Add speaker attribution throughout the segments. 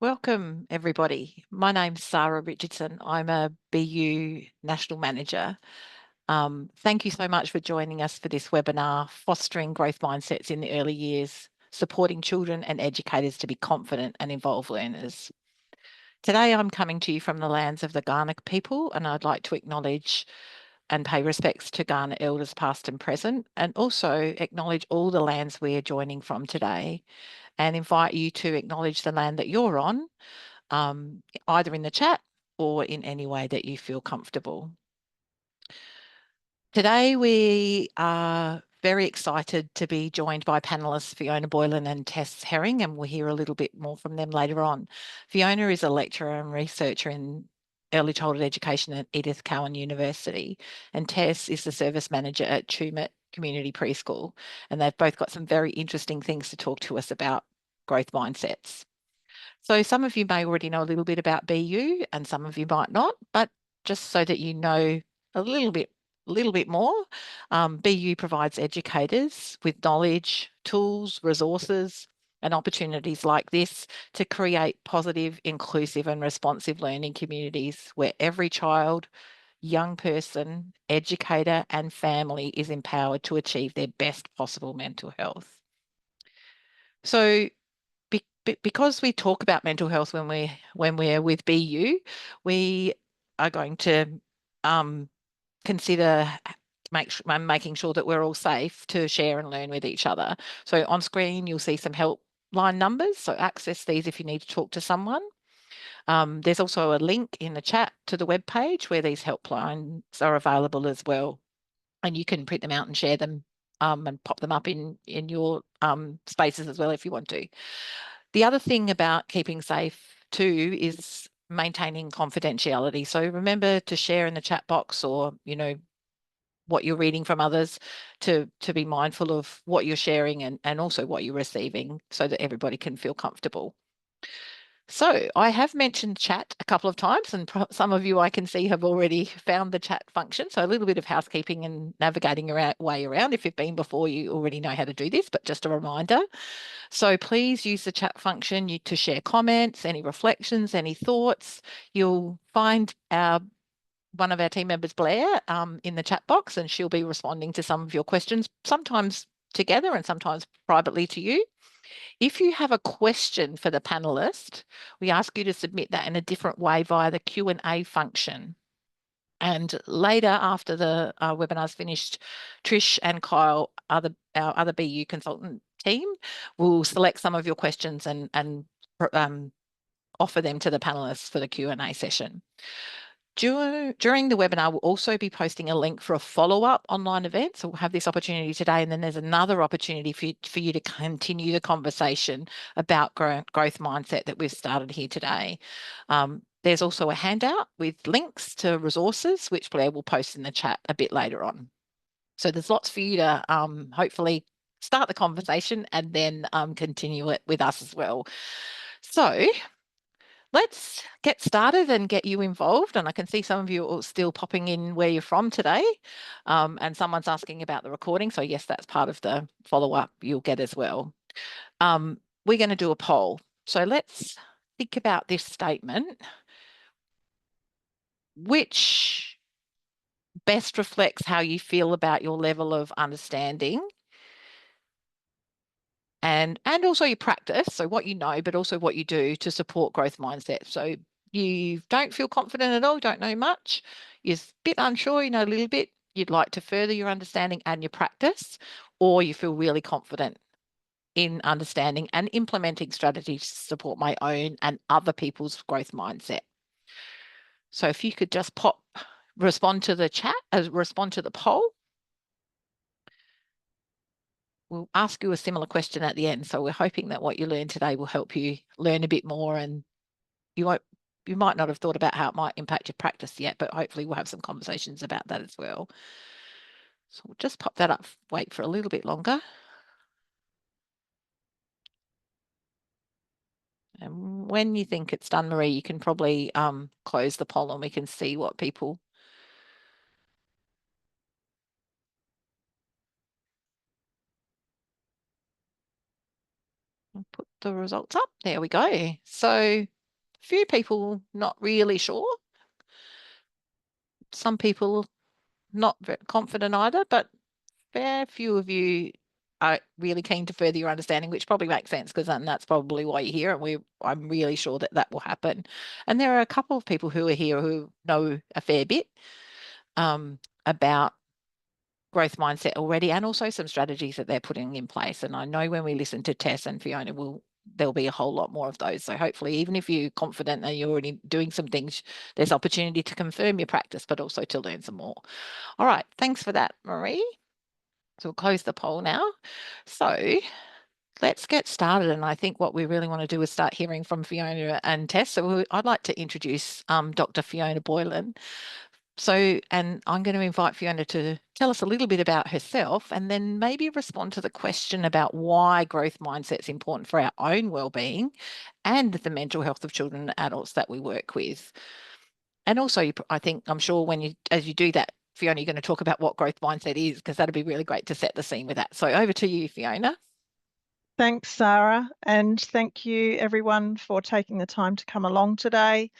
Speaker 1: Welcome, everybody. My name's Sara Richardson. I'm a BU National Manager. Thank you so much for joining us for this webinar, Fostering Growth Mindsets in the Early Years, Supporting Children and Educators to be Confident and Involved Learners. Today, I'm coming to you from the lands of the Kaurna people, and I'd like to acknowledge and pay respects to Kaurna elders past and present, and also acknowledge all the lands we are joining from today, and invite you to acknowledge the land that you're on, either in the chat or in any way that you feel comfortable. Today, we are very excited to be joined by panellists Fiona Boylan and Tess Herring, and we'll hear a little bit more from them later on. Fiona is a lecturer and researcher in early childhood education at Edith Cowan University, and Tess is the service manager at Tumut Community Preschool, and they've both got some very interesting things to talk to us about growth mindsets. So some of you may already know a little bit about BU and some of you might not, but just so that you know a little bit more, BU provides educators with knowledge, tools, resources, and opportunities like this to create positive, inclusive, and responsive learning communities where every child, young person, educator, and family is empowered to achieve their best possible mental health. So because we talk about mental health when we're with BU, we are going to consider making sure that we're all safe to share and learn with each other. So on screen, you'll see some helpline numbers. So access these if you need to talk to someone. There's also a link in the chat to the web page where these helplines are available as well. And you can print them out and share them and pop them up in your spaces as well if you want to. The other thing about keeping safe too is maintaining confidentiality. So remember to share in the chat box or, what you're reading from others, to be mindful of what you're sharing and also what you're receiving so that everybody can feel comfortable. So I have mentioned chat a couple of times, and some of you I can see have already found the chat function. So a little bit of housekeeping and navigating your way around. If you've been before, you already know how to do this, but just a reminder. So please use the chat function to share comments, any reflections, any thoughts. You'll find one of our team members, Blair, in the chat box, and she'll be responding to some of your questions, sometimes together and sometimes privately to you. If you have a question for the panelist, we ask you to submit that in a different way via the Q&A function. And later, after the webinar's finished, Trish and Kyle, our other BU consultant team, will select some of your questions and offer them to the panelists for the Q&A session. During the webinar, we'll also be posting a link for a follow-up online event. So we'll have this opportunity today, and then there's another opportunity for you to continue the conversation about growth mindset that we've started here today. There's also a handout with links to resources, which Blair will post in the chat a bit later on. So there's lots for you to hopefully start the conversation and then continue it with us as well. So let's get started and get you involved. And I can see some of you are still popping in where you're from today. And someone's asking about the recording. So yes, that's part of the follow-up you'll get as well. We're going to do a poll. So let's think about this statement. Which best reflects how you feel about your level of understanding and also your practice, so what you know, but also what you do to support growth mindset. So you don't feel confident at all, don't know much, you're a bit unsure, you know a little bit, you'd like to further your understanding and your practice, or you feel really confident in understanding and implementing strategies to support my own and other people's growth mindset. So if you could just respond to the chat, respond to the poll. We'll ask you a similar question at the end. So we're hoping that what you learned today will help you learn a bit more, and you might not have thought about how it might impact your practice yet, but hopefully we'll have some conversations about that as well. So we'll just pop that up, wait for a little bit longer. And when you think it's done, Marie, you can probably close the poll and we can see what people. I'll put the results up. There we go. So few people not really sure. Some people not very confident either, but fair few of you are really keen to further your understanding, which probably makes sense because that's probably why you're here. And I'm really sure that that will happen. And there are a couple of people who are here who know a fair bit about growth mindset already, and also some strategies that they're putting in place. And I know when we listen to Tess and Fiona, there'll be a whole lot more of those. So hopefully, even if you're confident that you're already doing some things, there's opportunity to confirm your practice, but also to learn some more. All right, thanks for that, Marie. So we'll close the poll now. So let's get started. And I think what we really want to do is start hearing from Fiona and Tess. So I'd like to introduce Dr. Fiona Boylan. So, and I'm going to invite Fiona to tell us a little bit about herself and then maybe respond to the question about why growth mindset is important for our own well-being and the mental health of children and adults that we work with. And also, I think, I'm sure as you do that, Fiona, you're going to talk about what growth mindset is, because that'd be really great to set the scene with that. So over to you, Fiona.
Speaker 2: Thanks, Sara, and thank you everyone for taking the time to come along today.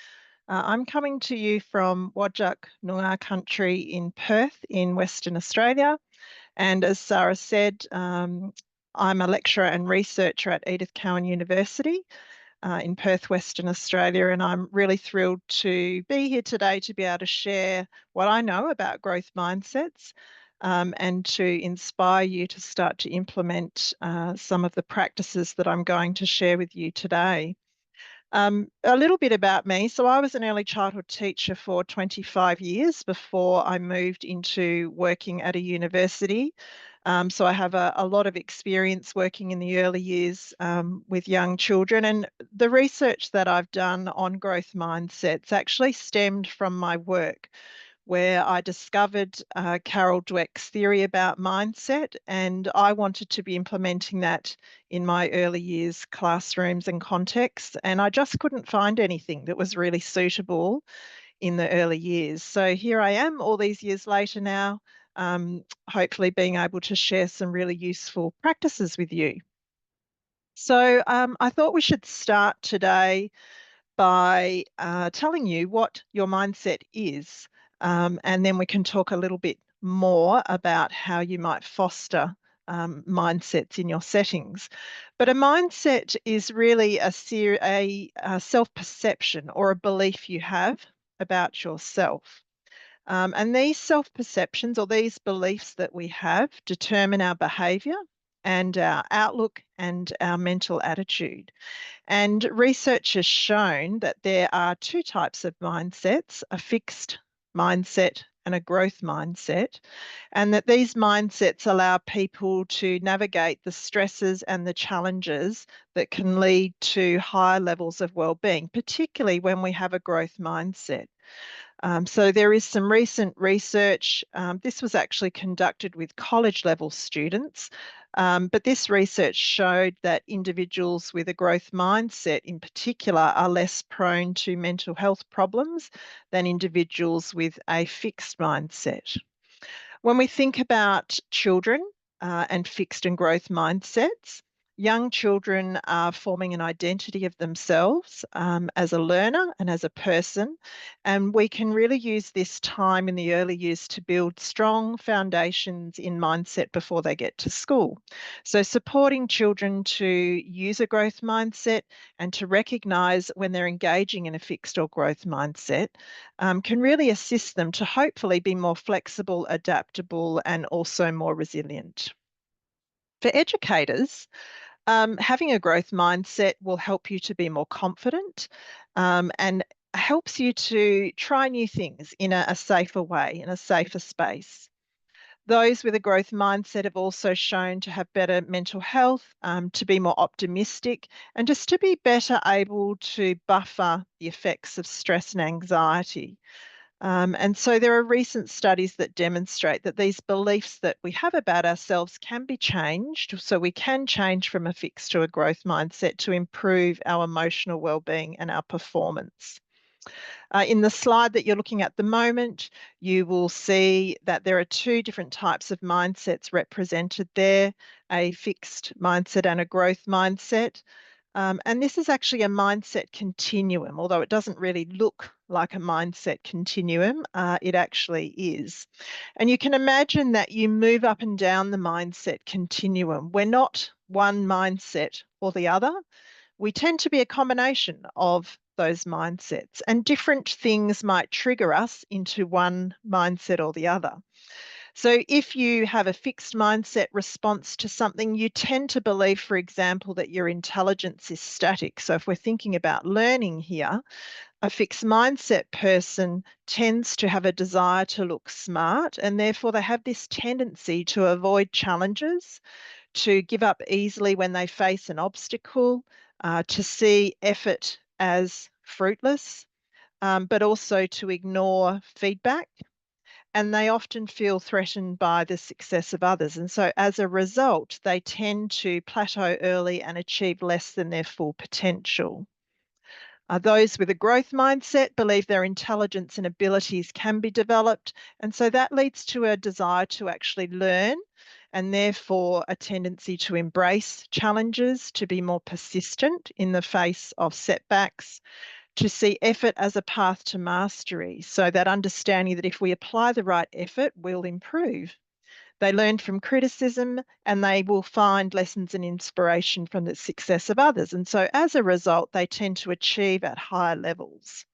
Speaker 2: I'm coming to you from Whadjuk Noongar country in Perth in Western Australia. And as Sara said, I'm a lecturer and researcher at Edith Cowan University in Perth, Western Australia. And I'm really thrilled to be here today to be able to share what I know about growth mindsets and to inspire you to start to implement some of the practices that I'm going to share with you today. A little bit about me. So I was an early childhood teacher for 25 years before I moved into working at a university. So I have a lot of experience working in the early years with young children. And the research that I've done on growth mindsets actually stemmed from my work, where I discovered Carol Dweck's theory about mindset, and I wanted to be implementing that in my early years classrooms and contexts, and I just couldn't find anything that was really suitable in the early years. So here I am all these years later now, hopefully being able to share some really useful practices with you. So I thought we should start today by telling you what your mindset is. And then we can talk a little bit more about how you might foster mindsets in your settings. But a mindset is really a self-perception or a belief you have about yourself. And these self-perceptions or these beliefs that we have determine our behaviour and our outlook and our mental attitude. And research has shown that there are two types of mindsets, a fixed mindset and a growth mindset, and that these mindsets allow people to navigate the stresses and the challenges that can lead to higher levels of well-being, particularly when we have a growth mindset. So there is some recent research. This was actually conducted with college level students, but this research showed that individuals with a growth mindset in particular are less prone to mental health problems than individuals with a fixed mindset. When we think about children and fixed and growth mindsets, young children are forming an identity of themselves as a learner and as a person. And we can really use this time in the early years to build strong foundations in mindset before they get to school. So supporting children to use a growth mindset and to recognise when they're engaging in a fixed or growth mindset can really assist them to hopefully be more flexible, adaptable, and also more resilient. For educators, having a growth mindset will help you to be more confident and helps you to try new things in a safer way, in a safer space. Those with a growth mindset have also shown to have better mental health, to be more optimistic, and just to be better able to buffer the effects of stress and anxiety. And so there are recent studies that demonstrate that these beliefs that we have about ourselves can be changed. So we can change from a fixed to a growth mindset to improve our emotional well-being and our performance. In the slide that you're looking at the moment, you will see that there are two different types of mindsets represented there, a fixed mindset and a growth mindset. And this is actually a mindset continuum, although it doesn't really look like a mindset continuum, it actually is. And you can imagine that you move up and down the mindset continuum. We're not one mindset or the other. We tend to be a combination of those mindsets, and different things might trigger us into one mindset or the other. So if you have a fixed mindset response to something, you tend to believe, for example, that your intelligence is static. So if we're thinking about learning here, a fixed mindset person tends to have a desire to look smart, and therefore they have this tendency to avoid challenges, to give up easily when they face an obstacle, to see effort as fruitless, but also to ignore feedback, and they often feel threatened by the success of others. And so as a result, they tend to plateau early and achieve less than their full potential. Those with a growth mindset believe their intelligence and abilities can be developed. And so that leads to a desire to actually learn, and therefore a tendency to embrace challenges, to be more persistent in the face of setbacks, to see effort as a path to mastery. So that understanding that if we apply the right effort, we'll improve. They learn from criticism, and they will find lessons and inspiration from the success of others. And so as a result, they tend to achieve at higher levels.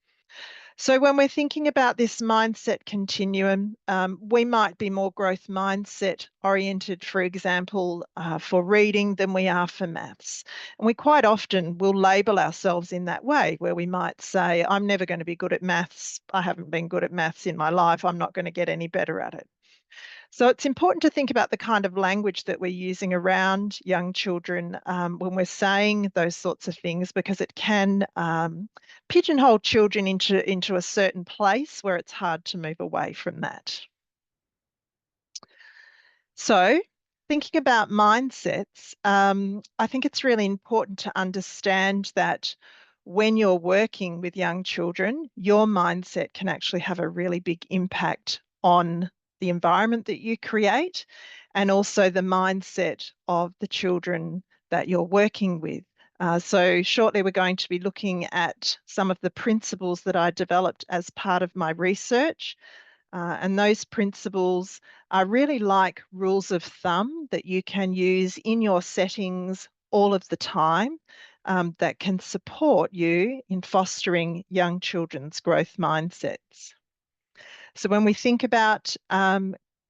Speaker 2: So when we're thinking about this mindset continuum, we might be more growth mindset oriented, for example, for reading than we are for maths. And we quite often will label ourselves in that way, where we might say, I'm never going to be good at maths. I haven't been good at maths in my life. I'm not going to get any better at it. So it's important to think about the kind of language that we're using around young children when we're saying those sorts of things, because it can pigeonhole children into a certain place where it's hard to move away from that. So thinking about mindsets, I think it's really important to understand that when you're working with young children, your mindset can actually have a really big impact on the environment that you create, and also the mindset of the children that you're working with. So shortly we're going to be looking at some of the principles that I developed as part of my research. And those principles are really like rules of thumb that you can use in your settings all of the time, that can support you in fostering young children's growth mindsets. So when we think about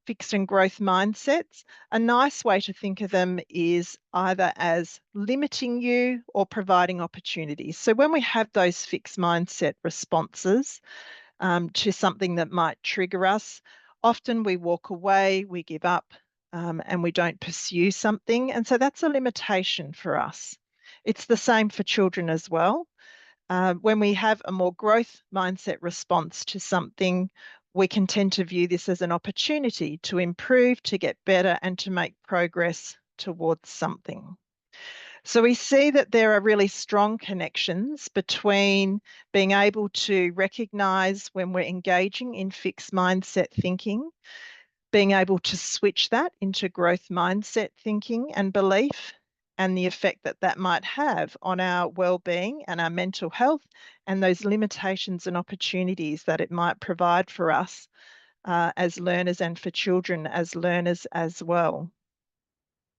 Speaker 2: fixed and growth mindsets, a nice way to think of them is either as limiting you or providing opportunities. So when we have those fixed mindset responses, to something that might trigger us, often we walk away, we give up, and we don't pursue something. And so that's a limitation for us. It's the same for children as well. When we have a more growth mindset response to something, we can tend to view this as an opportunity to improve, to get better, and to make progress towards something. So we see that there are really strong connections between being able to recognize when we're engaging in fixed mindset thinking, being able to switch that into growth mindset thinking and belief, and the effect that that might have on our well-being and our mental health, and those limitations and opportunities that it might provide for us as learners, and for children as learners as well.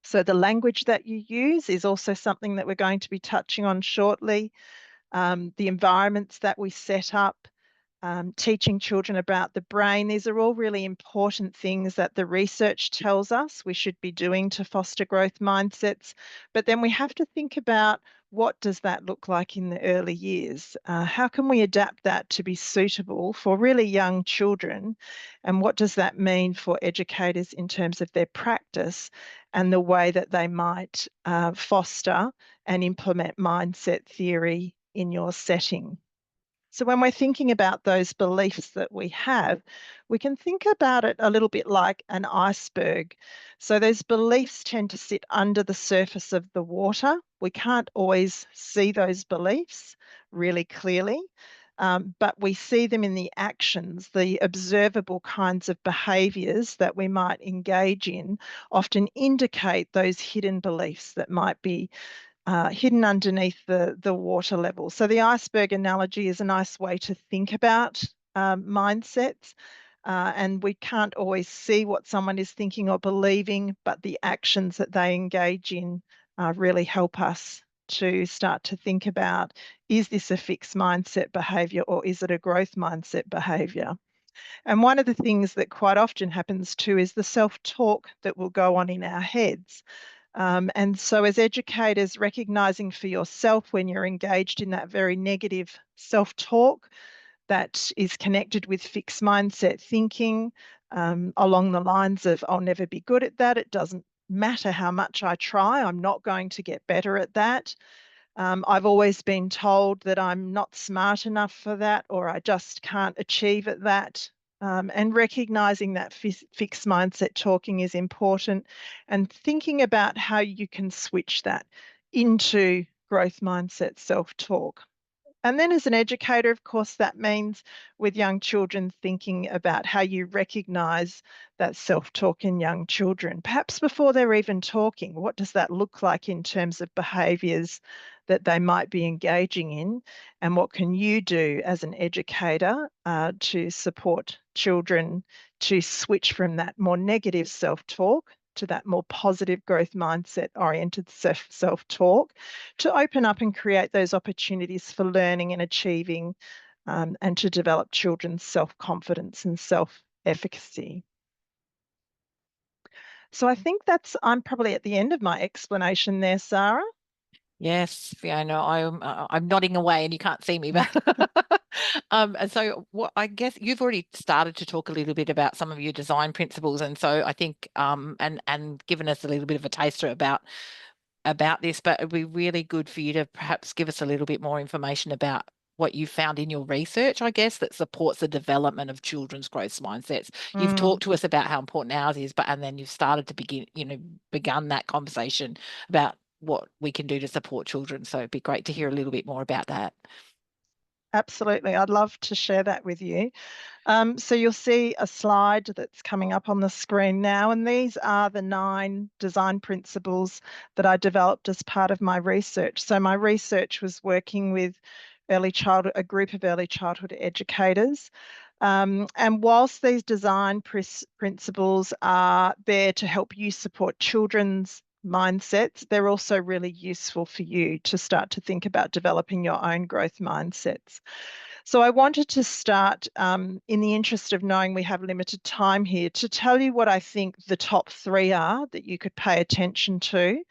Speaker 2: So the language that you use is also something that we're going to be touching on shortly. The environments that we set up, teaching children about the brain. These are all really important things that the research tells us we should be doing to foster growth mindsets. But then we have to think about, what does that look like in the early years? How can we adapt that to be suitable for really young children? And what does that mean for educators in terms of their practice and the way that they might foster and implement mindset theory in your setting? So when we're thinking about those beliefs that we have, we can think about it a little bit like an iceberg. So those beliefs tend to sit under the surface of the water. We can't always see those beliefs really clearly, but we see them in the actions, the observable kinds of behaviours that we might engage in often indicate those hidden beliefs that might be hidden underneath the water level. So the iceberg analogy is a nice way to think about mindsets. And we can't always see what someone is thinking or believing, but the actions that they engage in really help us to start to think about, is this a fixed mindset behavior or is it a growth mindset behavior? And one of the things that quite often happens too is the self-talk that will go on in our heads. And so, as educators, recognizing for yourself when you're engaged in that very negative self talk that is connected with fixed mindset thinking, along the lines of, I'll never be good at that. It doesn't matter how much I try, I'm not going to get better at that. I've always been told that I'm not smart enough for that, or I just can't achieve at that. And recognizing that fixed mindset talking is important, and thinking about how you can switch that into growth mindset self talk. And then as an educator, of course, that means with young children thinking about how you recognise that self-talk in young children, perhaps before they're even talking. What does that look like in terms of behaviours that they might be engaging in? And what can you do as an educator to support children to switch from that more negative self-talk to that more positive growth mindset oriented self-talk, to open up and create those opportunities for learning and achieving, and to develop children's self-confidence and self-efficacy. So I think I'm probably at the end of my explanation there, Sara.
Speaker 1: Yes, Fiona, I'm nodding away and you can't see me, but and so what I guess you've already started to talk a little bit about some of your design principles, and so I think and given us a little bit of a taster about this, but it'd be really good for you to perhaps give us a little bit more information about what you found in your research, I guess, that supports the development of children's growth mindsets. You've
Speaker 2: Mm.
Speaker 1: talked to us about how important ours is, and then you've started to begun that conversation about what we can do to support children. So it'd be great to hear a little bit more about that.
Speaker 2: Absolutely. I'd love to share that with you. So you'll see a slide that's coming up on the screen now, and these are the 9 design principles that I developed as part of my research. So my research was working with a group of early childhood educators. And whilst these design principles are there to help you support children's mindsets, they're also really useful for you to start to think about developing your own growth mindsets. So I wanted to start, in the interest of knowing we have limited time here, to tell you what I think the top 3 are that you could pay attention to.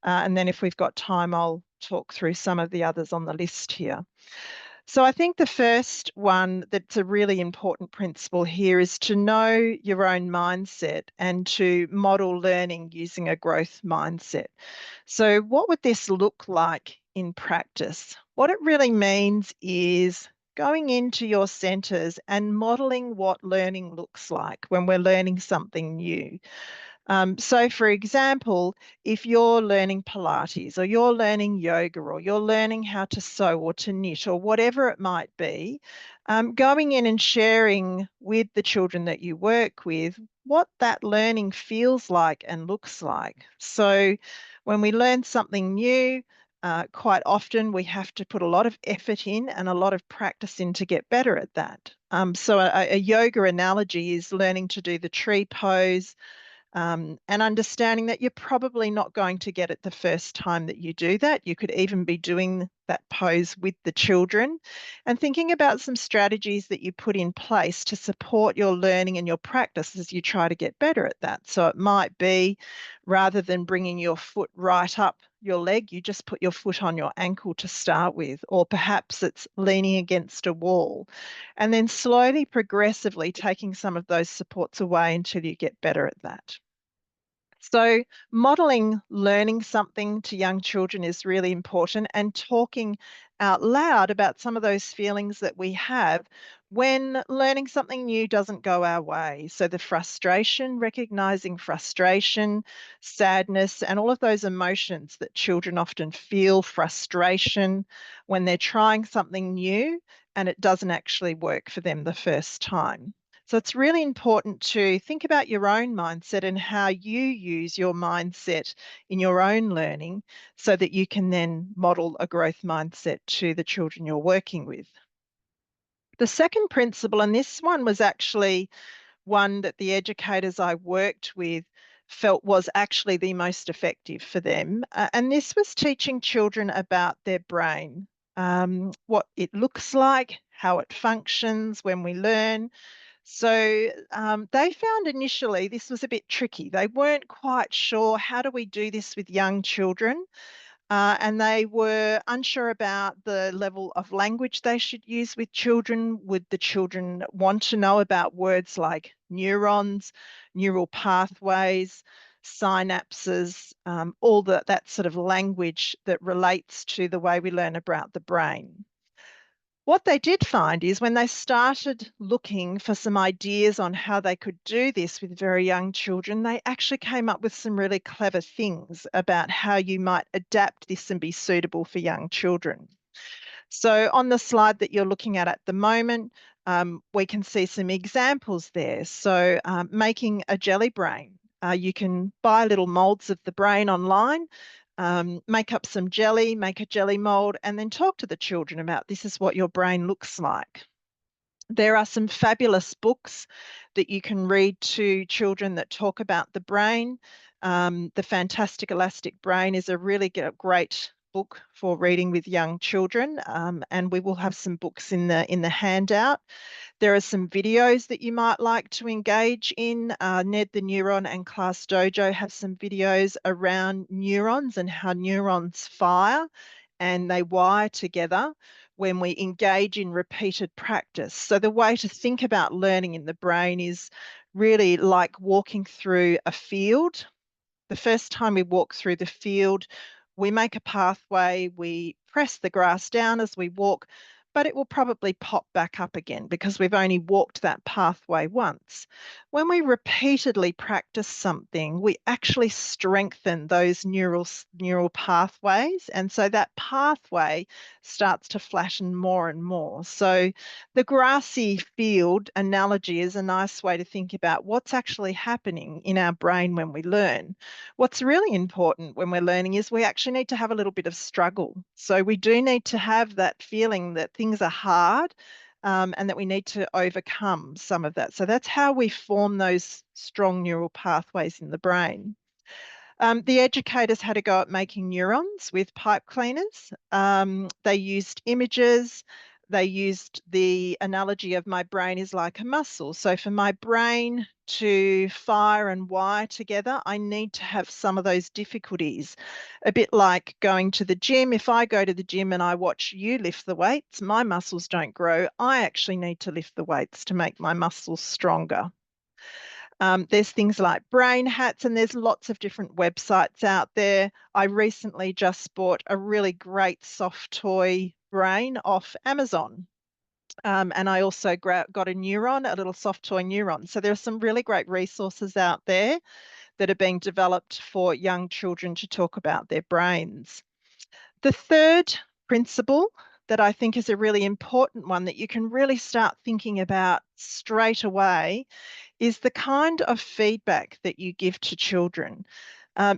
Speaker 2: And then if we've got time, I'll talk through some of the others on the list here. So I think the first one that's a really important principle here is to know your own mindset and to model learning using a growth mindset. So what would this look like in practice? What it really means is going into your centres and modelling what learning looks like when we're learning something new. So, for example, if you're learning Pilates or you're learning yoga or you're learning how to sew or to knit or whatever it might be, going in and sharing with the children that you work with what that learning feels like and looks like. So, when we learn something new, quite often we have to put a lot of effort in and a lot of practice in to get better at that. So, a yoga analogy is learning to do the tree pose, and understanding that you're probably not going to get it the first time that you do that. You could even be doing that pose with the children and thinking about some strategies that you put in place to support your learning and your practice as you try to get better at that. So it might be, rather than bringing your foot right up your leg, you just put your foot on your ankle to start with, or perhaps it's leaning against a wall, and then slowly, progressively taking some of those supports away until you get better at that. So, modeling learning something to young children is really important, and talking out loud about some of those feelings that we have when learning something new doesn't go our way. So, the frustration, recognizing frustration, sadness, and all of those emotions that children often feel, frustration when they're trying something new and it doesn't actually work for them the first time. So it's really important to think about your own mindset and how you use your mindset in your own learning so that you can then model a growth mindset to the children you're working with. The second principle, and this one was actually one that the educators I worked with felt was actually the most effective for them. And this was teaching children about their brain, what it looks like, how it functions when we learn. So they found initially this was a bit tricky. They weren't quite sure, how do we do this with young children? And they were unsure about the level of language they should use with children. Would the children want to know about words like neurons, neural pathways, synapses, all that sort of language that relates to the way we learn about the brain? What they did find is when they started looking for some ideas on how they could do this with very young children, they actually came up with some really clever things about how you might adapt this and be suitable for young children. So on the slide that you're looking at the moment, we can see some examples there. So making a jelly brain. You can buy little molds of the brain online, make up some jelly, make a jelly mold, and then talk to the children about this is what your brain looks like. There are some fabulous books that you can read to children that talk about the brain. The Fantastic Elastic Brain is a really great book for reading with young children, and we will have some books in the handout. There are some videos that you might like to engage in. Ned the Neuron and Class Dojo have some videos around neurons and how neurons fire and they wire together when we engage in repeated practice. So the way to think about learning in the brain is really like walking through a field. The first time we walk through the field, we make a pathway, we press the grass down as we walk, but it will probably pop back up again because we've only walked that pathway once. When we repeatedly practice something, we actually strengthen those neural pathways. And so that pathway starts to flatten more and more. So the grassy field analogy is a nice way to think about what's actually happening in our brain when we learn. What's really important when we're learning is we actually need to have a little bit of struggle. So we do need to have that feeling that things are hard and that we need to overcome some of that. So that's how we form those strong neural pathways in the brain. The educators had a go at making neurons with pipe cleaners. They used images. They used the analogy of my brain is like a muscle. So for my brain to fire and wire together, I need to have some of those difficulties. A bit like going to the gym. If I go to the gym and I watch you lift the weights, my muscles don't grow. I actually need to lift the weights to make my muscles stronger. There's things like brain hats, and there's lots of different websites out there. I recently just bought a really great soft toy brain off Amazon. And I also got a neuron, a little soft toy neuron. So there are some really great resources out there that are being developed for young children to talk about their brains. The third principle that I think is a really important one that you can really start thinking about straight away is the kind of feedback that you give to children.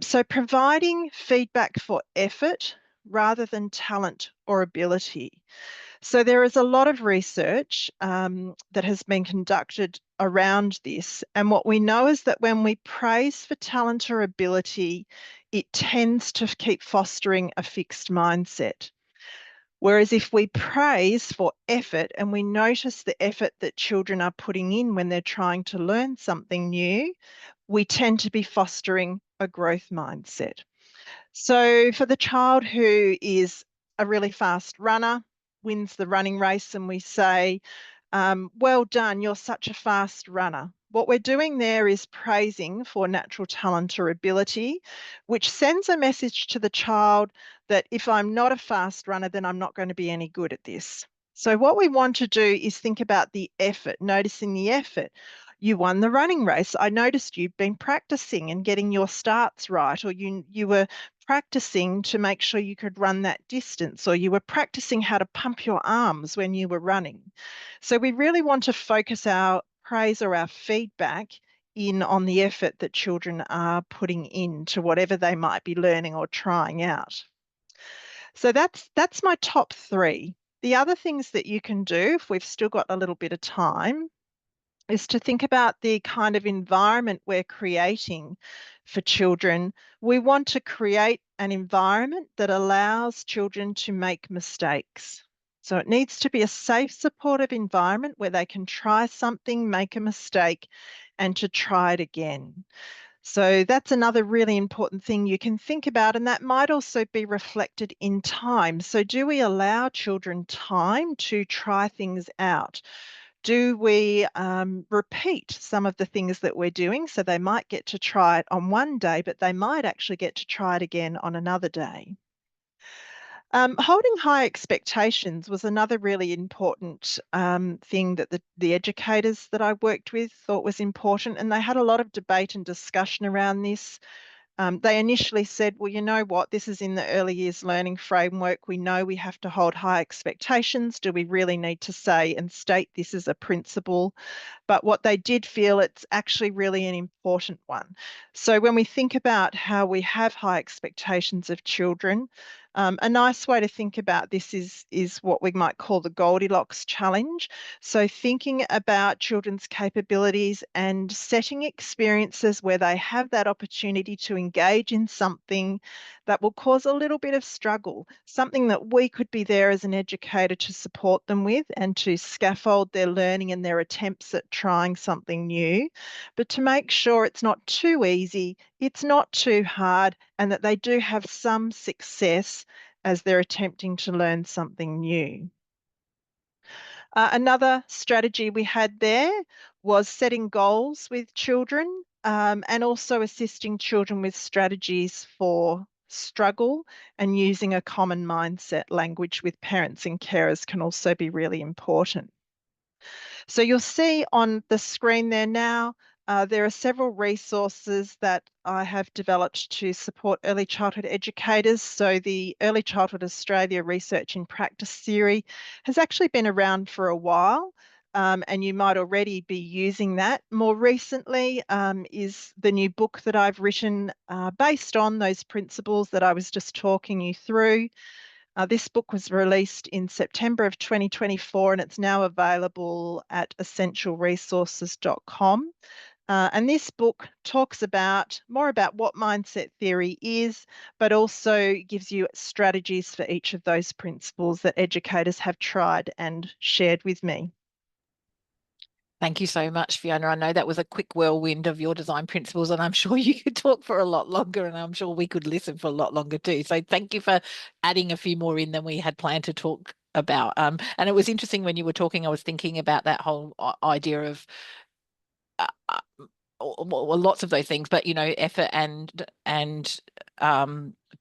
Speaker 2: So providing feedback for effort rather than talent or ability. So there is a lot of research that has been conducted around this. And what we know is that when we praise for talent or ability, it tends to keep fostering a fixed mindset. Whereas if we praise for effort and we notice the effort that children are putting in when they're trying to learn something new, we tend to be fostering a growth mindset. So for the child who is a really fast runner, wins the running race, and we say, well done, you're such a fast runner. What we're doing there is praising for natural talent or ability, which sends a message to the child that if I'm not a fast runner, then I'm not going to be any good at this. So what we want to do is think about the effort, noticing the effort. You won the running race. I noticed you've been practicing and getting your starts right, or you were practicing to make sure you could run that distance, or you were practicing how to pump your arms when you were running. So we really want to focus our praise or our feedback in on the effort that children are putting into whatever they might be learning or trying out. So that's my top three. The other things that you can do, if we've still got a little bit of time, is to think about the kind of environment we're creating for children. We want to create an environment that allows children to make mistakes. So it needs to be a safe, supportive environment where they can try something, make a mistake, and to try it again. So that's another really important thing you can think about, and that might also be reflected in time. So, do we allow children time to try things out? Do we repeat some of the things that we're doing? So they might get to try it on one day, but they might actually get to try it again on another day. Holding high expectations was another really important thing that the educators that I worked with thought was important, and they had a lot of debate and discussion around this. They initially said, well, you know what, this is in the early years learning framework. We know we have to hold high expectations. Do we really need to say and state this as a principle? But what they did feel, it's actually really an important one. So when we think about how we have high expectations of children, a nice way to think about this is what we might call the Goldilocks challenge. So thinking about children's capabilities and setting experiences where they have that opportunity to engage in something that will cause a little bit of struggle, something that we could be there as an educator to support them with and to scaffold their learning and their attempts at trying something new, but to make sure it's not too easy, it's not too hard, and that they do have some success as they're attempting to learn something new. Another strategy we had there was setting goals with children and also assisting children with strategies for struggle, and using a common mindset language with parents and carers can also be really important. So you'll see on the screen there now, there are several resources that I have developed to support early childhood educators. So the Early Childhood Australia Research in Practice Theory has actually been around for a while. And you might already be using that. More recently is the new book that I've written based on those principles that I was just talking you through. This book was released in September of 2024 and it's now available at essentialresources.com. And this book talks more about what mindset theory is, but also gives you strategies for each of those principles that educators have tried and shared with me.
Speaker 1: Thank you so much, Fiona. I know that was a quick whirlwind of your design principles, and I'm sure you could talk for a lot longer, and I'm sure we could listen for a lot longer too. So thank you for adding a few more in than we had planned to talk about. And it was interesting when you were talking, I was thinking about that whole idea of uh, uh, well, lots of those things, but effort and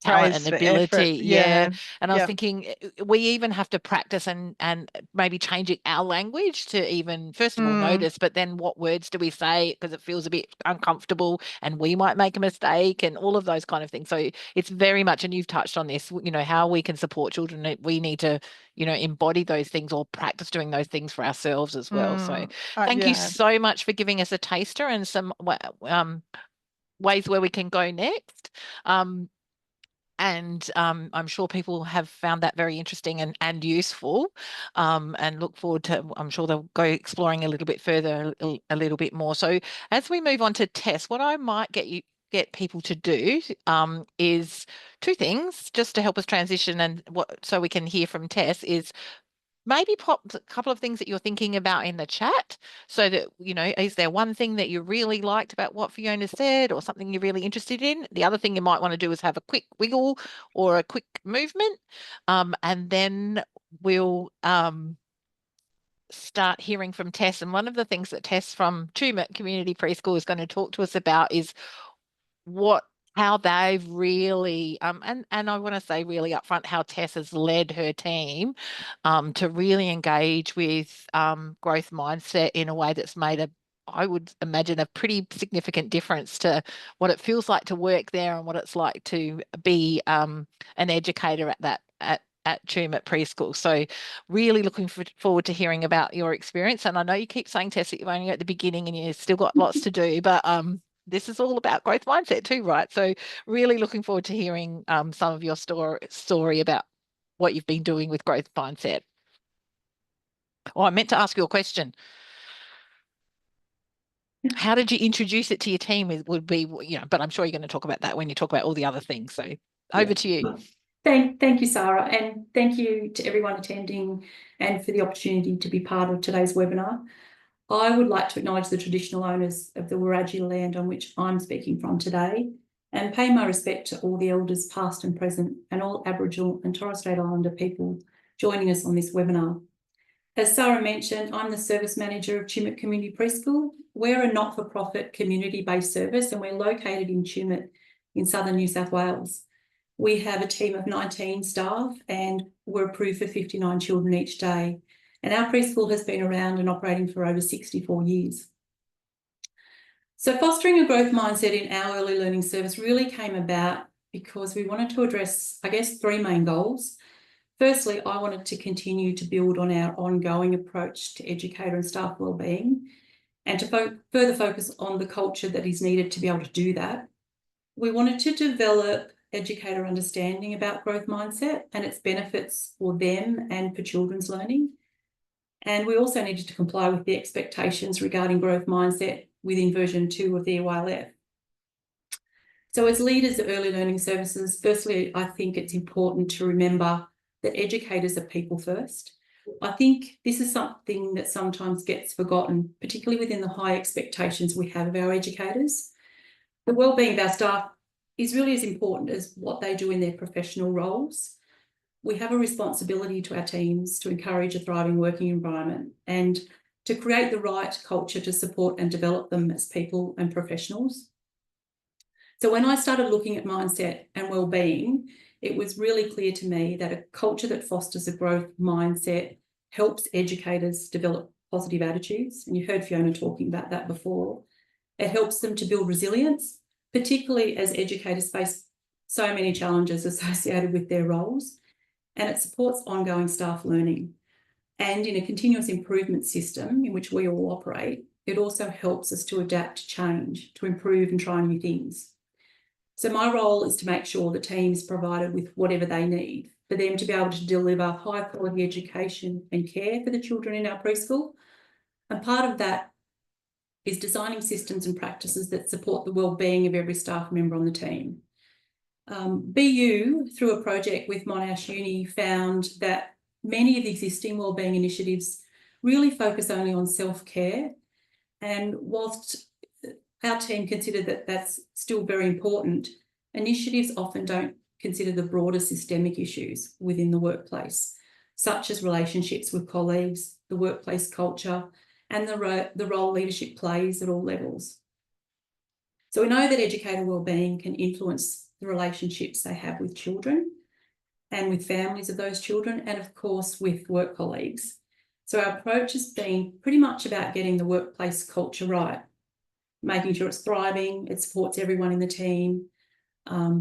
Speaker 1: talent and
Speaker 2: Praise for effort.
Speaker 1: ability. Yeah.
Speaker 2: Yeah.
Speaker 1: And I was
Speaker 2: Yeah.
Speaker 1: thinking we even have to practice and maybe changing our language to even first of all
Speaker 2: Mm,
Speaker 1: notice, but then what words do we say because it feels a bit uncomfortable and we might make a mistake and all of those kind of things. So it's very much, and you've touched on this, how we can support children. We need to, embody those things or practice doing those things for ourselves as well. So thank you
Speaker 2: yeah.
Speaker 1: so much for giving us a taster and some ways where we can go next. Um, and I'm sure people have found that very interesting and useful, and look forward to, I'm sure they'll go exploring a little bit further, a little bit more. So as we move on to Tess, what I might get people to do is two things just to help us transition and so we can hear from Tess is maybe pop a couple of things that you're thinking about in the chat so that, is there one thing that you really liked about what Fiona said or something you're really interested in? The other thing you might want to do is have a quick wiggle or a quick movement. And then we'll start hearing from Tess. And one of the things that Tess from Tumut Community Preschool is going to talk to us about is what how they've really and I want to say really upfront how Tess has led her team to really engage with growth mindset in a way that's made I would imagine a pretty significant difference to what it feels like to work there and what it's like to be an educator at at Tumut Preschool. So really looking forward to hearing about your experience. And I know you keep saying, Tess, that you're only at the beginning and you've still got lots to do, but this is all about growth mindset too, right? So really looking forward to hearing some of your story about what you've been doing with growth mindset. Oh, I meant to ask you a question. How did you introduce it to your team? It would be, but I'm sure you're going to talk about that when you talk about all the other things. So over to you.
Speaker 3: Thank you, Sara, and thank you to everyone attending and for the opportunity to be part of today's webinar. I would like to acknowledge the traditional owners of the Wiradjuri land on which I'm speaking from today and pay my respect to all the elders past and present and all Aboriginal and Torres Strait Islander people joining us on this webinar. As Sara mentioned, I'm the Service Manager of Tumut Community Preschool. We're a not-for-profit community-based service and we're located in Tumut in southern New South Wales. We have a team of 19 staff and we're approved for 59 children each day. And our preschool has been around and operating for over 64 years. So fostering a growth mindset in our early learning service really came about because we wanted to address, I guess, three main goals. Firstly, I wanted to continue to build on our ongoing approach to educator and staff wellbeing and to further focus on the culture that is needed to be able to do that. We wanted to develop educator understanding about growth mindset and its benefits for them and for children's learning. And we also needed to comply with the expectations regarding growth mindset within version 2 of the EYLF. So as leaders of early learning services, firstly, I think it's important to remember that educators are people first. I think this is something that sometimes gets forgotten, particularly within the high expectations we have of our educators. The wellbeing of our staff is really as important as what they do in their professional roles. We have a responsibility to our teams to encourage a thriving working environment and to create the right culture to support and develop them as people and professionals. So when I started looking at mindset and wellbeing, it was really clear to me that a culture that fosters a growth mindset helps educators develop positive attitudes. And you heard Fiona talking about that before. It helps them to build resilience, particularly as educators face so many challenges associated with their roles. And it supports ongoing staff learning. And in a continuous improvement system in which we all operate, it also helps us to adapt to change, to improve and try new things. So my role is to make sure the team is provided with whatever they need for them to be able to deliver high quality education and care for the children in our preschool. And part of that is designing systems and practices that support the wellbeing of every staff member on the team. BU, through a project with Monash Uni, found that many of the existing wellbeing initiatives really focus only on self-care. And whilst our team considered that that's still very important, initiatives often don't consider the broader systemic issues within the workplace, such as relationships with colleagues, the workplace culture, and the role leadership plays at all levels. So we know that educator wellbeing can influence the relationships they have with children and with families of those children, and of course with work colleagues. So our approach has been pretty much about getting the workplace culture right, making sure it's thriving, it supports everyone in the team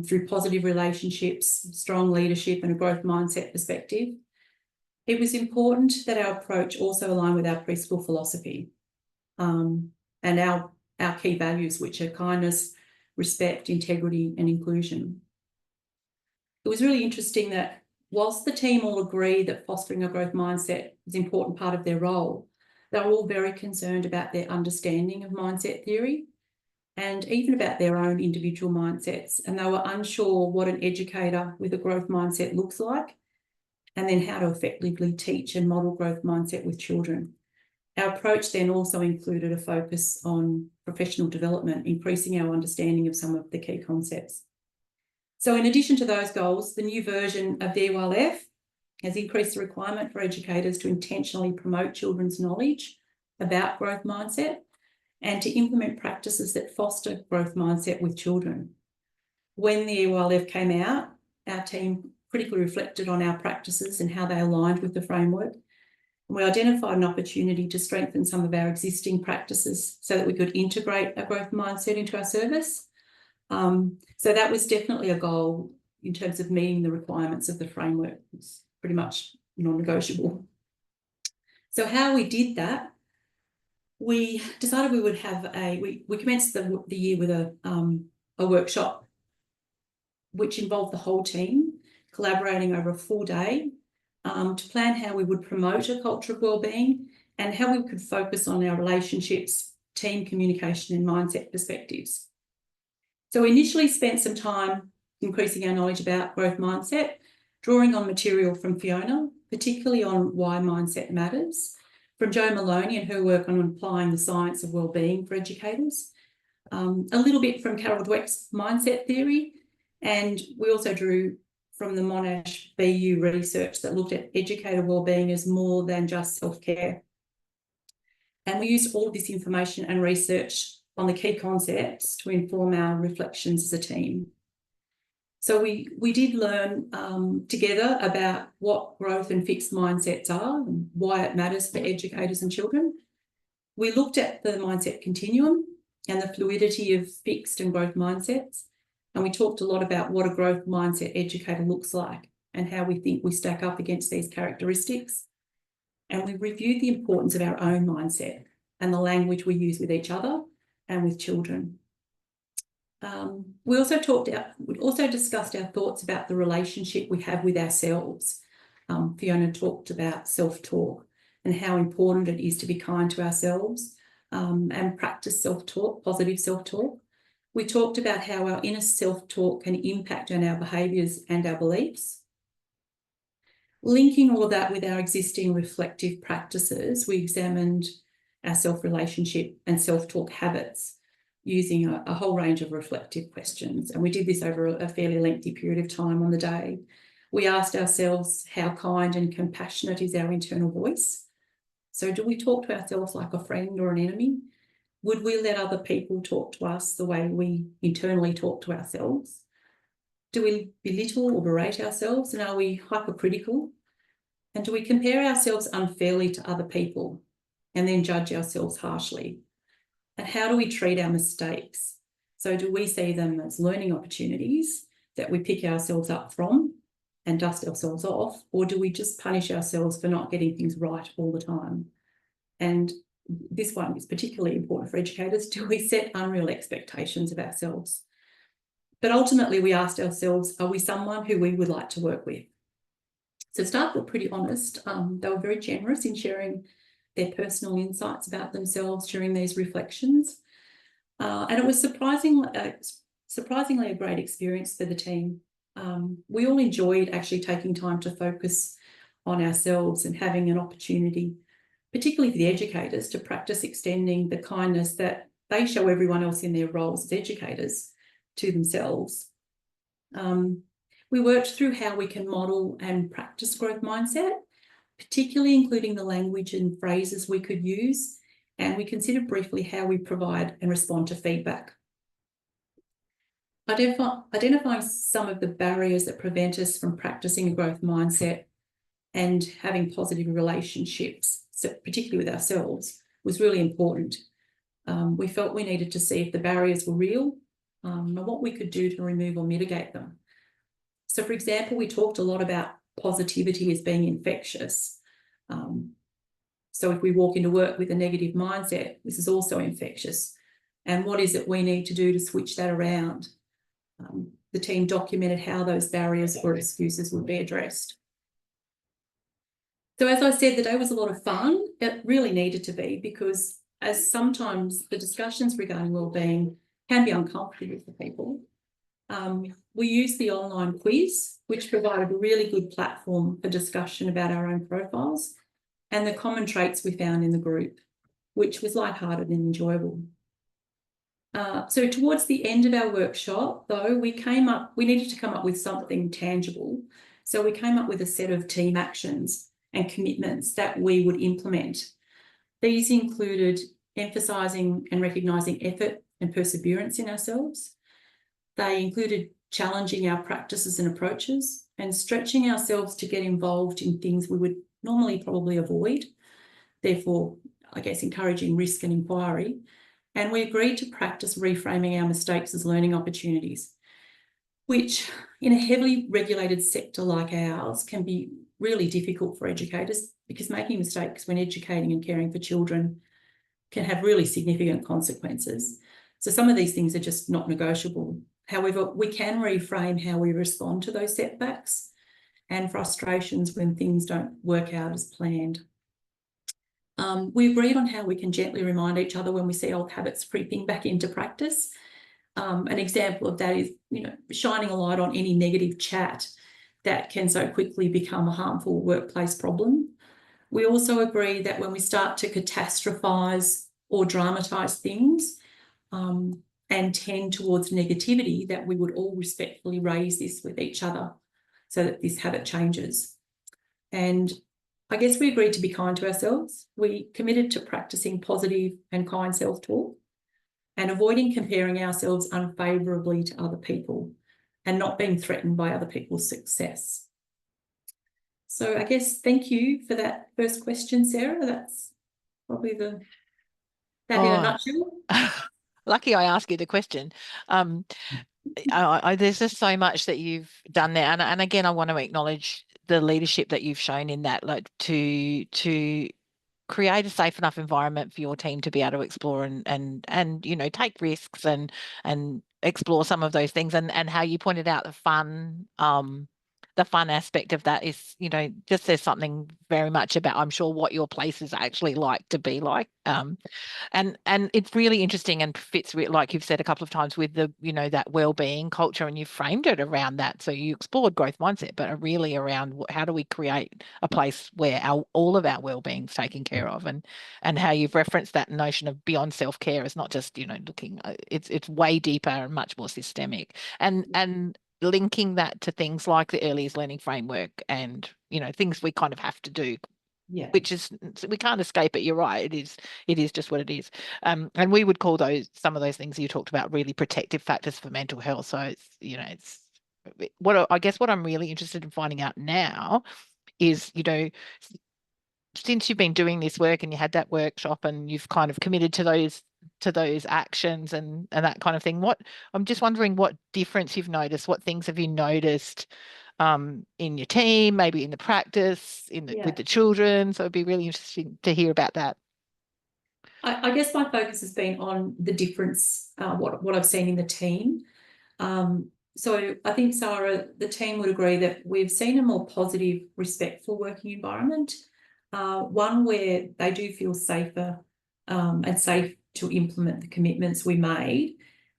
Speaker 3: through positive relationships, strong leadership and a growth mindset perspective. It was important that our approach also aligned with our preschool philosophy and our key values, which are kindness, respect, integrity and inclusion. It was really interesting that whilst the team all agreed that fostering a growth mindset is an important part of their role, they were all very concerned about their understanding of mindset theory and even about their own individual mindsets. And they were unsure what an educator with a growth mindset looks like and then how to effectively teach and model growth mindset with children. Our approach then also included a focus on professional development, increasing our understanding of some of the key concepts. So in addition to those goals, the new version of the EYLF has increased the requirement for educators to intentionally promote children's knowledge about growth mindset and to implement practices that foster growth mindset with children. When the EYLF came out, our team critically reflected on our practices and how they aligned with the framework. We identified an opportunity to strengthen some of our existing practices so that we could integrate a growth mindset into our service. So that was definitely a goal in terms of meeting the requirements of the framework. pretty much non-negotiable. So how we did that, we decided we would have we commenced the year with a workshop which involved the whole team collaborating over a full day to plan how we would promote a culture of wellbeing and how we could focus on our relationships, team communication and mindset perspectives. So we initially spent some time increasing our knowledge about growth mindset, drawing on material from Fiona, particularly on why mindset matters, from Jo Maloney and her work on applying the science of wellbeing for educators, a little bit from Carol Dweck's mindset theory, and we also drew from the Monash BU research that looked at educator wellbeing as more than just self-care. And we used all of this information and research on the key concepts to inform our reflections as a team. So we did learn together about what growth and fixed mindsets are and why it matters for educators and children. We looked at the mindset continuum and the fluidity of fixed and growth mindsets. And we talked a lot about what a growth mindset educator looks like and how we think we stack up against these characteristics. And we reviewed the importance of our own mindset and the language we use with each other and with children. We also discussed our thoughts about the relationship we have with ourselves. Fiona talked about self-talk and how important it is to be kind to ourselves and practice self-talk, positive self-talk. We talked about how our inner self-talk can impact on our behaviours and our beliefs. Linking all of that with our existing reflective practices, we examined our self-relationship and self-talk habits using a whole range of reflective questions. And we did this over a fairly lengthy period of time on the day. We asked ourselves, how kind and compassionate is our internal voice? So do we talk to ourselves like a friend or an enemy? Would we let other people talk to us the way we internally talk to ourselves? Do we belittle or berate ourselves, and are we hypercritical? And do we compare ourselves unfairly to other people and then judge ourselves harshly? And how do we treat our mistakes? So do we see them as learning opportunities that we pick ourselves up from and dust ourselves off, or do we just punish ourselves for not getting things right all the time? And this one is particularly important for educators. Do we set unreal expectations of ourselves? But ultimately, we asked ourselves, are we someone who we would like to work with? So staff were pretty honest. They were very generous in sharing their personal insights about themselves during these reflections. And it was surprisingly a great experience for the team. We all enjoyed actually taking time to focus on ourselves and having an opportunity, particularly for the educators, to practice extending the kindness that they show everyone else in their roles as educators to themselves. We worked through how we can model and practice growth mindset, particularly including the language and phrases we could use, and we considered briefly how we provide and respond to feedback. Identifying some of the barriers that prevent us from practicing a growth mindset and having positive relationships, so particularly with ourselves, was really important. We felt we needed to see if the barriers were real and what we could do to remove or mitigate them. So, for example, we talked a lot about positivity as being infectious. So if we walk into work with a negative mindset, this is also infectious. And what is it we need to do to switch that around? The team documented how those barriers or excuses would be addressed. So as I said, the day was a lot of fun. It really needed to be, because as sometimes the discussions regarding wellbeing can be uncomfortable for people, we used the online quiz, which provided a really good platform for discussion about our own profiles and the common traits we found in the group, which was lighthearted and enjoyable. So towards the end of our workshop, though, we needed to come up with something tangible. So we came up with a set of team actions and commitments that we would implement. These included emphasising and recognising effort and perseverance in ourselves. They included challenging our practices and approaches and stretching ourselves to get involved in things we would normally probably avoid, therefore, I guess, encouraging risk and inquiry. And we agreed to practice reframing our mistakes as learning opportunities, which in a heavily regulated sector like ours can be really difficult for educators, because making mistakes when educating and caring for children can have really significant consequences. So some of these things are just not negotiable. However, we can reframe how we respond to those setbacks and frustrations when things don't work out as planned. We agreed on how we can gently remind each other when we see old habits creeping back into practice. An example of that is, shining a light on any negative chat that can so quickly become a harmful workplace problem. We also agree that when we start to catastrophise or dramatise things and tend towards negativity, that we would all respectfully raise this with each other so that this habit changes. And I guess we agreed to be kind to ourselves. We committed to practicing positive and kind self-talk and avoiding comparing ourselves unfavourably to other people and not being threatened by other people's success. So I guess thank you for that first question, Sarah. That's probably that in a nutshell.
Speaker 1: Lucky I asked you the question. There's just so much that you've done there, and again, I want to acknowledge the leadership that you've shown in that, like to create a safe enough environment for your team to be able to explore and take risks and explore some of those things, and how you pointed out the fun aspect of that is, just there's something very much about, I'm sure, what your place is actually like to be like. And it's really interesting and fits, like you've said a couple of times, with the, that well-being culture, and you framed it around that. So you explored growth mindset, but are really around how do we create a place where all of our well-being is taken care of, and how you've referenced that notion of beyond self-care is not just, looking, it's way deeper and much more systemic, and linking that to things like the early years learning framework and, things we kind of have to do.
Speaker 3: Yeah.
Speaker 1: Which is, we can't escape it. You're right. It is just what it is. And we would call some of those things you talked about really protective factors for mental health. So it's what I guess what I'm really interested in finding out now is, since you've been doing this work and you had that workshop and you've kind of committed to those actions and that kind of thing, I'm just wondering what difference you've noticed, what things have you noticed in your team, maybe in the practice, with the children. So it'd be really interesting to hear about that.
Speaker 3: I guess my focus has been on the difference, what I've seen in the team. So I think, Sara, the team would agree that we've seen a more positive, respectful working environment, one where they do feel safer and safe to implement the commitments we made,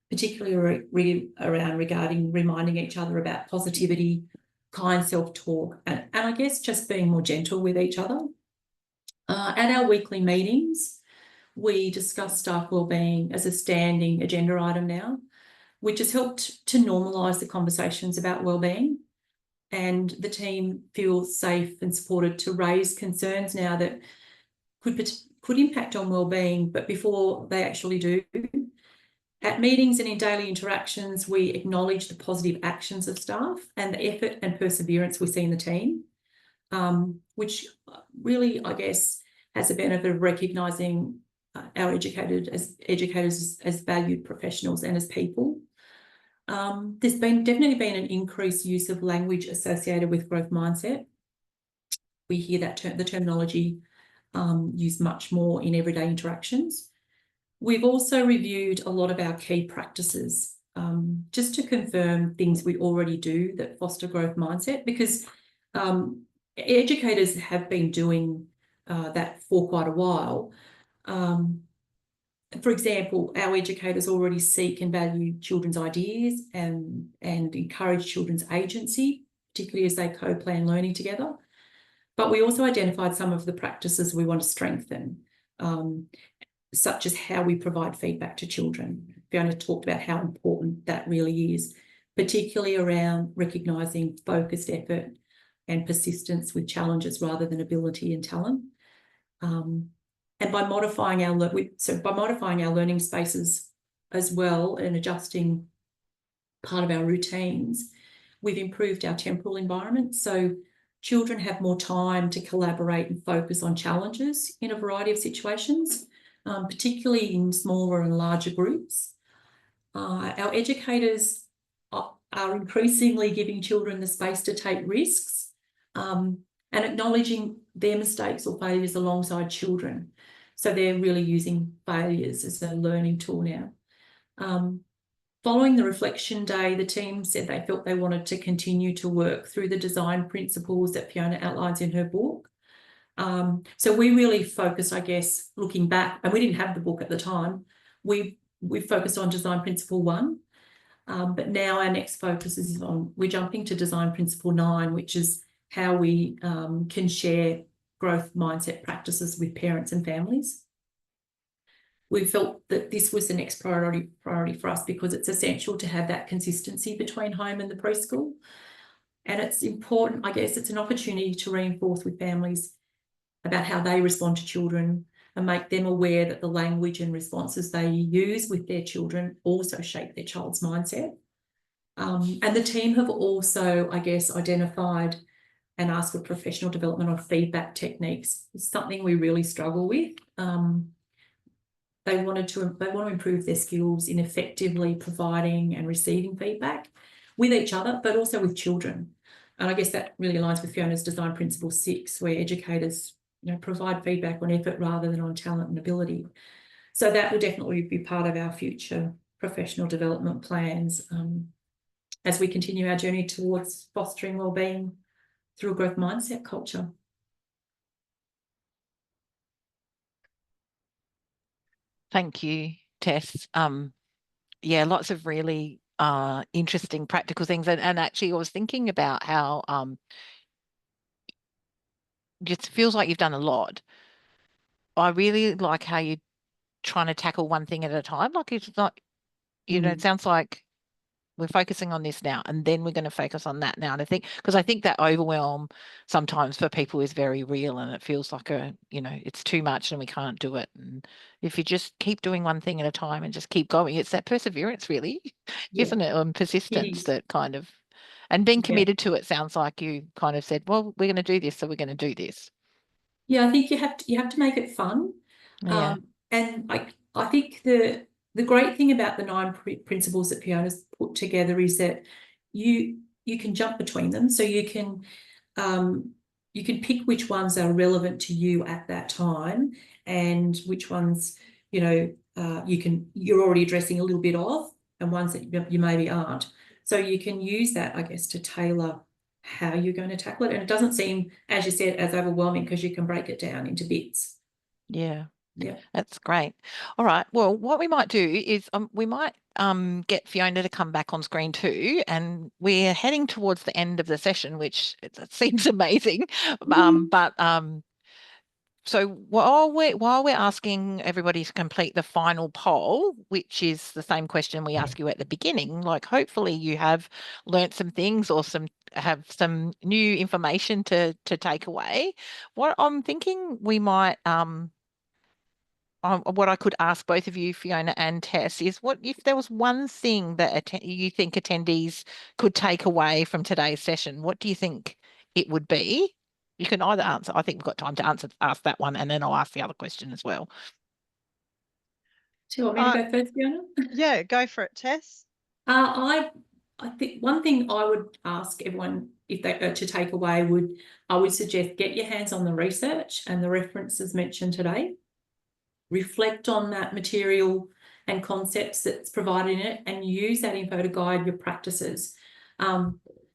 Speaker 3: particularly regarding reminding each other about positivity, kind self-talk, and I guess just being more gentle with each other. At our weekly meetings, we discuss staff wellbeing as a standing agenda item now, which has helped to normalise the conversations about wellbeing, and the team feels safe and supported to raise concerns now that could impact on wellbeing, but before they actually do. At meetings and in daily interactions, we acknowledge the positive actions of staff and the effort and perseverance we see in the team, which really, I guess, has the benefit of recognising our educators as valued professionals and as people. There's definitely been an increased use of language associated with growth mindset. We hear that the terminology used much more in everyday interactions. We've also reviewed a lot of our key practices just to confirm things we already do that foster growth mindset, because educators have been doing that for quite a while. For example, our educators already seek and value children's ideas and encourage children's agency, particularly as they co-plan learning together. But we also identified some of the practices we want to strengthen, such as how we provide feedback to children. Fiona talked about how important that really is, particularly around recognising focused effort and persistence with challenges rather than ability and talent. And by modifying our learning spaces as well and adjusting part of our routines, we've improved our temporal environment. So children have more time to collaborate and focus on challenges in a variety of situations, particularly in smaller and larger groups. Our educators are increasingly giving children the space to take risks, and acknowledging their mistakes or failures alongside children. So they're really using failures as a learning tool now. Following the reflection day, the team said they felt they wanted to continue to work through the design principles that Fiona outlines in her book. So we really focused, I guess, looking back, and we didn't have the book at the time. We focused on design principle 1, but now our next focus is on, we're jumping to design principle 9, which is how we can share growth mindset practices with parents and families. We felt that this was the next priority for us because it's essential to have that consistency between home and the preschool. And it's important, I guess, it's an opportunity to reinforce with families about how they respond to children and make them aware that the language and responses they use with their children also shape their child's mindset. And the team have also, I guess, identified and asked for professional development on feedback techniques. It's something we really struggle with. They want to improve their skills in effectively providing and receiving feedback with each other, but also with children. And I guess that really aligns with Fiona's design principle 6, where educators, provide feedback on effort rather than on talent and ability. So that will definitely be part of our future professional development plans as we continue our journey towards fostering wellbeing through a growth mindset culture.
Speaker 1: Thank you, Tess. Yeah, lots of really interesting practical things. And actually, I was thinking about how it feels like you've done a lot. I really like how you're trying to tackle one thing at a time. Like it's not, it sounds like we're focusing on this now, and then we're going to focus on that now. And I think, because I think that overwhelm sometimes for people is very real, and it feels like it's too much and we can't do it. And if you just keep doing one thing at a time and just keep going, it's that perseverance, really, isn't it? And persistence that kind of, and being committed to it. Sounds like you kind of said, well, we're going to do this, so we're going to do this.
Speaker 3: Yeah, I think you have to make it fun.
Speaker 1: Yeah.
Speaker 3: And I think the great thing about the 9 principles that Fiona's put together is that you can jump between them. So you can pick which ones are relevant to you at that time, and which ones you're already addressing a little bit of, and ones that you maybe aren't. So you can use that, I guess, to tailor how you're going to tackle it. And it doesn't seem, as you said, as overwhelming because you can break it down into bits.
Speaker 1: Yeah.
Speaker 3: Yeah.
Speaker 1: That's great. All right. Well, what we might do is we might get Fiona to come back on screen too, and we're heading towards the end of the session, which it seems amazing. So while we're asking everybody to complete the final poll, which is the same question we ask you at the beginning, like hopefully you have learnt some things or have some new information to take away. What I'm thinking we might what I could ask both of you, Fiona and Tess, is what if there was one thing that you think attendees could take away from today's session? What do you think it would be? You can either answer. I think we've got time to ask that one, and then I'll ask the other question as well.
Speaker 3: Do you want me to go first, Fiona?
Speaker 2: Yeah, go for it, Tess.
Speaker 3: I think one thing I would ask everyone if they to take away I would suggest get your hands on the research and the references mentioned today. Reflect on that material and concepts that's provided in it, and use that info to guide your practices.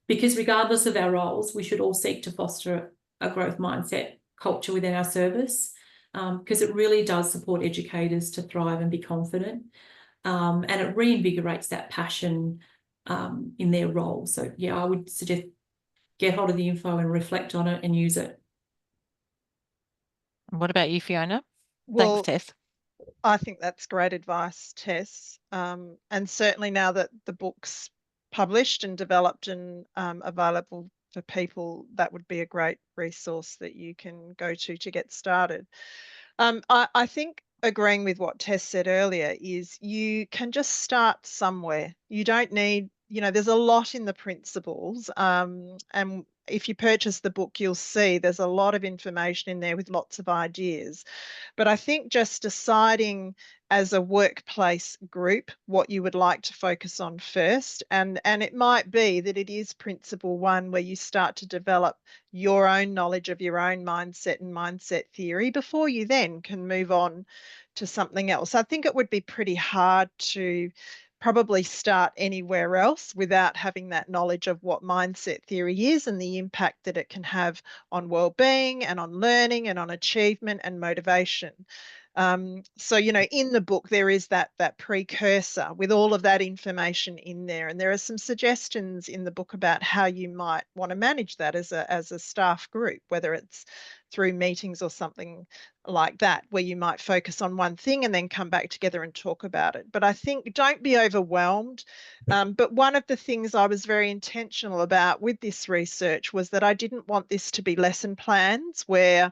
Speaker 3: Because regardless of our roles, we should all seek to foster a growth mindset culture within our service, because it really does support educators to thrive and be confident, and it reinvigorates that passion in their role. So yeah, I would suggest get hold of the info and reflect on it and use it.
Speaker 1: What about you, Fiona?
Speaker 2: Well,
Speaker 1: thanks, Tess.
Speaker 2: I think that's great advice, Tess. And certainly now that the book's published and developed and available for people, that would be a great resource that you can go to get started. I think agreeing with what Tess said earlier is you can just start somewhere. You don't need there's a lot in the principles. And if you purchase the book, you'll see there's a lot of information in there with lots of ideas. But I think just deciding as a workplace group what you would like to focus on first, and it might be that it is principle one where you start to develop your own knowledge of your own mindset and mindset theory before you then can move on to something else. I think it would be pretty hard to probably start anywhere else without having that knowledge of what mindset theory is and the impact that it can have on well-being and on learning and on achievement and motivation. So, in the book, there is that precursor with all of that information in there. And there are some suggestions in the book about how you might want to manage that as a staff group, whether it's through meetings or something like that, where you might focus on one thing and then come back together and talk about it. But I think don't be overwhelmed. But one of the things I was very intentional about with this research was that I didn't want this to be lesson plans where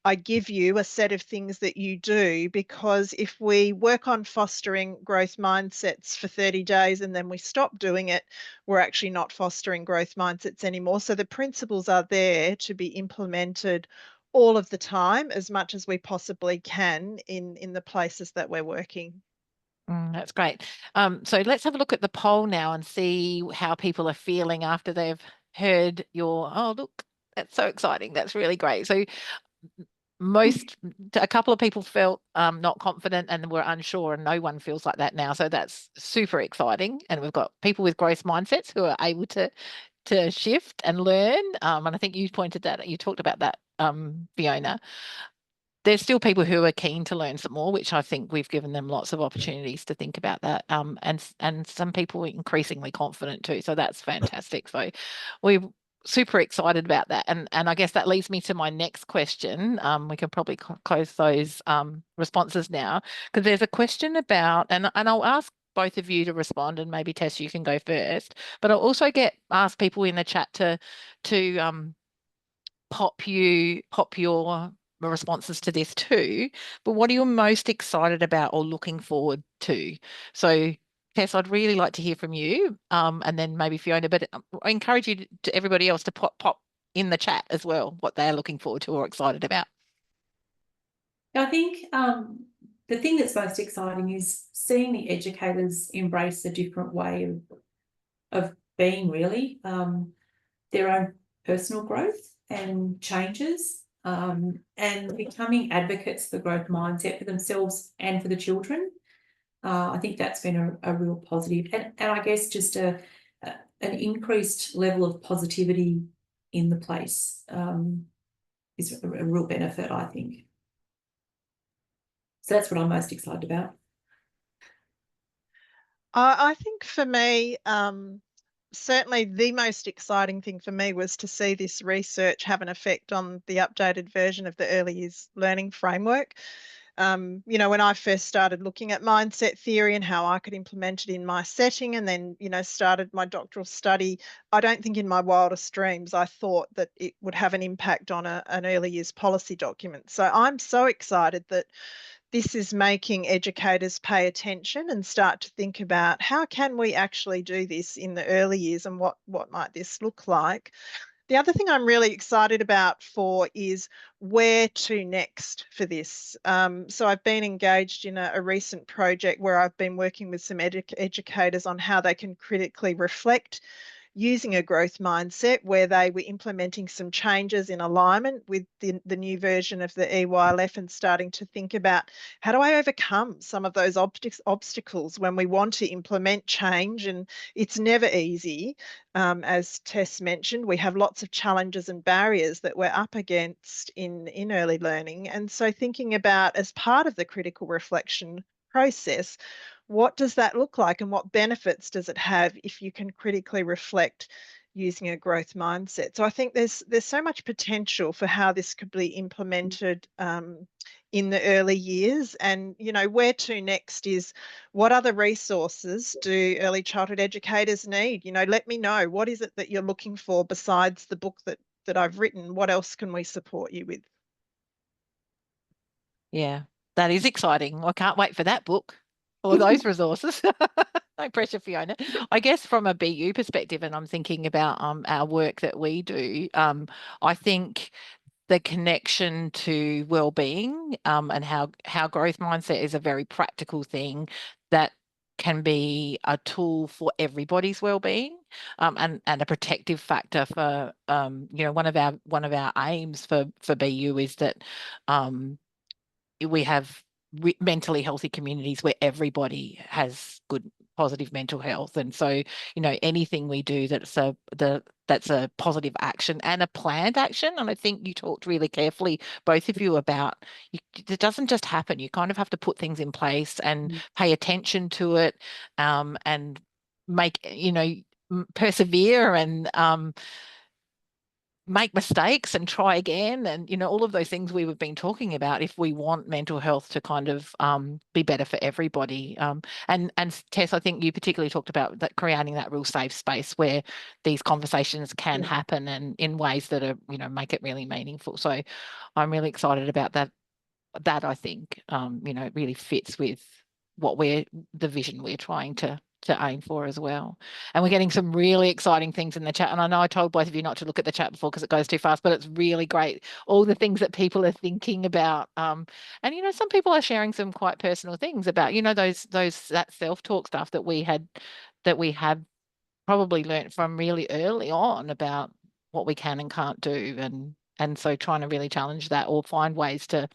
Speaker 2: I give you a set of things that you do, because if we work on fostering growth mindsets for 30 days and then we stop doing it, we're actually not fostering growth mindsets anymore. So the principles are there to be implemented all of the time, as much as we possibly can in the places that we're working.
Speaker 1: That's great. So let's have a look at the poll now and see how people are feeling after they've heard oh, look, that's so exciting. That's really great. So a couple of people felt not confident and were unsure, and no one feels like that now. So that's super exciting. And we've got people with growth mindsets who are able to shift and learn. And I think you talked about that, Fiona. There's still people who are keen to learn some more, which I think we've given them lots of opportunities to think about that. And some people are increasingly confident too. So that's fantastic. So we're super excited about that. And I guess that leads me to my next question. We can probably close those responses now, because there's a question about, and I'll ask both of you to respond, and maybe Tess, you can go first. But I'll also ask people in the chat to pop your responses to this too. But what are you most excited about or looking forward to? So Tess, I'd really like to hear from you, and then maybe Fiona, but I encourage you to everybody else to pop in the chat as well what they're looking forward to or excited about.
Speaker 3: I think the thing that's most exciting is seeing the educators embrace a different way of being, really, their own personal growth and changes, and becoming advocates for growth mindset for themselves and for the children. I think that's been a real positive, and I guess just an increased level of positivity in the place is a real benefit, I think. So that's what I'm most excited about.
Speaker 2: I think for me, certainly the most exciting thing for me was to see this research have an effect on the updated version of the early years learning framework. When I first started looking at mindset theory and how I could implement it in my setting, and then, started my doctoral study, I don't think in my wildest dreams I thought that it would have an impact on an early years policy document. So I'm so excited that this is making educators pay attention and start to think about how can we actually do this in the early years, and what might this look like. The other thing I'm really excited about is where to next for this. So I've been engaged in a recent project where I've been working with some educators on how they can critically reflect using a growth mindset, where they were implementing some changes in alignment with the new version of the EYLF, and starting to think about how do I overcome some of those obstacles when we want to implement change. And it's never easy. As Tess mentioned, we have lots of challenges and barriers that we're up against in early learning. And so thinking about, as part of the critical reflection process, what does that look like, and what benefits does it have if you can critically reflect using a growth mindset? So I think there's so much potential for how this could be implemented in the early years. And where to next is, what other resources do early childhood educators need? Let me know, what is it that you're looking for besides the book that I've written? What else can we support you with?
Speaker 1: Yeah, that is exciting. I can't wait for that book or those resources. No pressure, Fiona. I guess from a BU perspective, and I'm thinking about our work that we do, I think the connection to well-being and how growth mindset is a very practical thing that can be a tool for everybody's well-being, and a protective factor for one of our aims for BU is that we have mentally healthy communities where everybody has good positive mental health. And so, anything we do that's a positive action and a planned action. And I think you talked really carefully, both of you, about it doesn't just happen. You kind of have to put things in place and pay attention to it, and make, persevere and make mistakes and try again, and all of those things we've been talking about if we want mental health to kind of be better for everybody. And Tess, I think you particularly talked about that, creating that real safe space where these conversations can happen and in ways that are make it really meaningful. So I'm really excited about that. I think it really fits with the vision we're trying to aim for as well. And we're getting some really exciting things in the chat. And I know I told both of you not to look at the chat before because it goes too fast, but it's really great. All the things that people are thinking about. And some people are sharing some quite personal things about, that self-talk stuff that we have probably learnt from really early on about what we can and can't do. And so trying to really challenge that or find ways to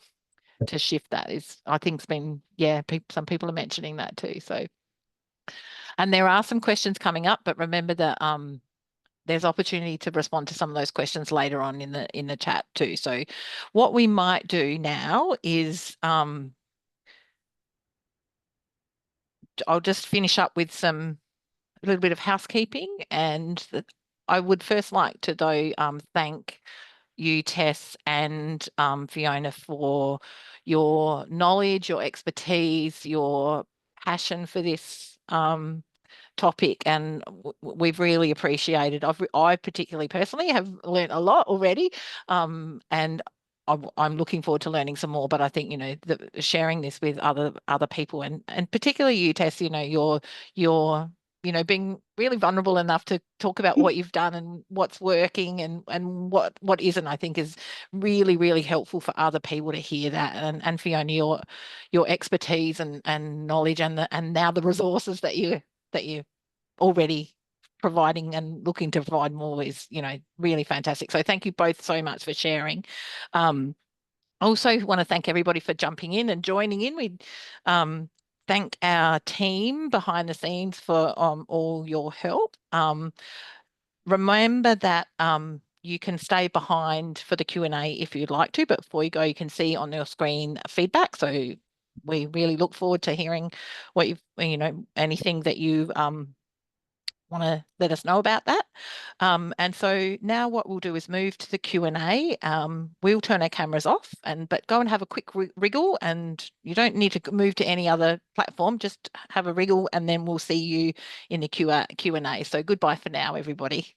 Speaker 1: shift that is, I think, it's been, some people are mentioning that too. So, and there are some questions coming up, but remember that there's opportunity to respond to some of those questions later on in the chat too. So what we might do now is I'll just finish up with a little bit of housekeeping, and I would first like to thank you, Tess, and Fiona, for your knowledge, your expertise, your passion for this topic, and we've really appreciated. I particularly personally have learned a lot already, and I'm looking forward to learning some more. But I think sharing this with other people, and particularly you, Tess, you're being really vulnerable enough to talk about what you've done and what's working and what isn't, I think is really, really helpful for other people to hear that. And Fiona, your expertise and knowledge and now the resources that you already providing and looking to provide more is, really fantastic. So thank you both so much for sharing. I also want to thank everybody for jumping in and joining in. We thank our team behind the scenes for all your help. Remember that you can stay behind for the Q&A if you'd like to, but before you go, you can see on your screen feedback. So we really look forward to hearing what anything that you want to let us know about that. And so now what we'll do is move to the Q&A. We'll turn our cameras off, but go and have a quick wriggle, and you don't need to move to any other platform, just have a wriggle, and then we'll see you in the Q&A. So goodbye for now, everybody.